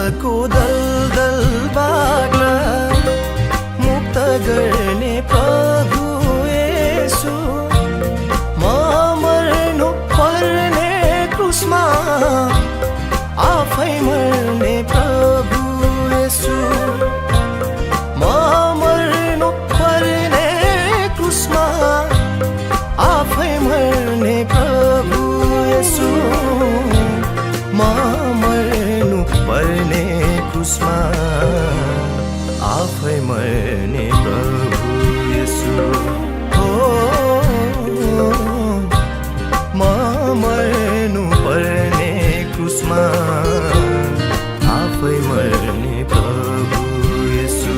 पापको दलदलबाट मुक्त गर्ने प्रभु येशू, म मर्नु पर्ने क्रुसमा आफै मर्ने प्रभु येशू, म मर्नु पर्ने क्रुसमा आफै मर्ने प्रभु येशू, म मर्नु पर्ने क्रुसमा आफै मर्ने प्रभु येशू, म मर्नु पर्ने क्रुसमा आफै मर्ने प्रभु येशू।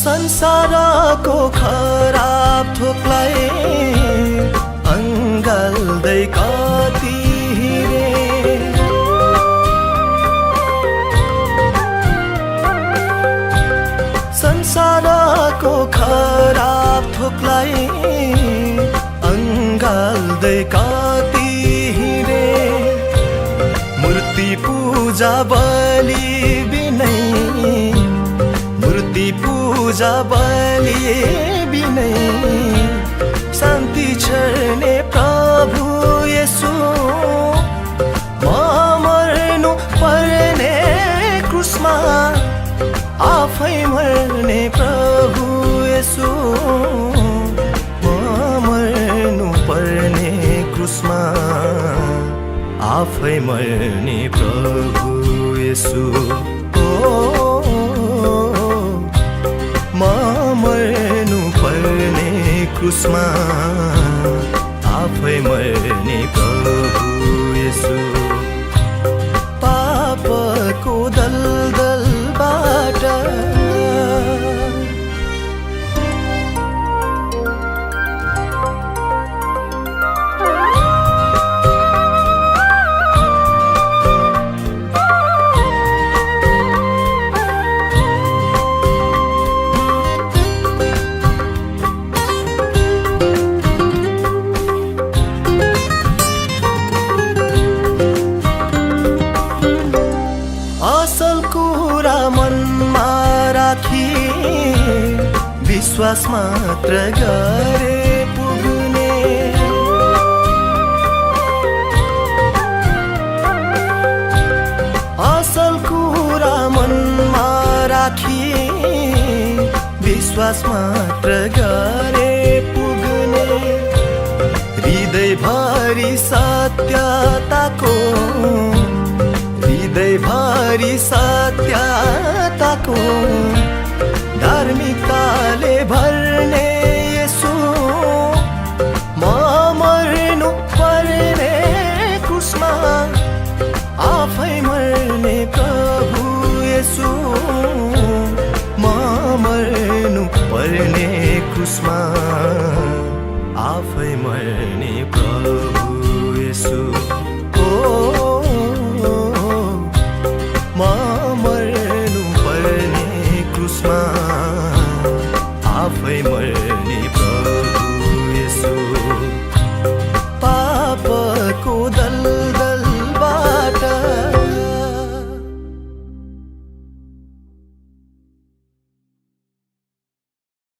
संसारको खराब थोकलाई अँगाल्दै कति हिँडे, संसारको खराब थोकलाई अँगाल्दै कति हिँडे, मूर्ति पूजा बलि बिनै, मूर्ति पूजा बलि बिनै शान्ति छर्ने प्रभु येशू, म मर्नु पर्ने क्रुसमा आफै मर्ने प्रभु येशू, म मर्नु पर्ने क्रुसमा आफै मर्ने प्रभु येशू, म मर्नु पर्ने क्रुसमा आफै मर्ने प्रभु येशू, पापको दलदलबाट मनमा राखी विश्वास मात्र गरे पुग्ने, असल कुरा मनमा राखी विश्वास मात्र गरे पुग्ने, हृदयभरि सत्यताको, हृदयभरि सत्यताको धार्मिकताले भर्ने येशू, म मर्नु पर्ने क्रुसमा आफै मर्ने प्रभु येशू, म मर्नु पर्ने क्रुसमा आफै मर्ने प्रभु येशू।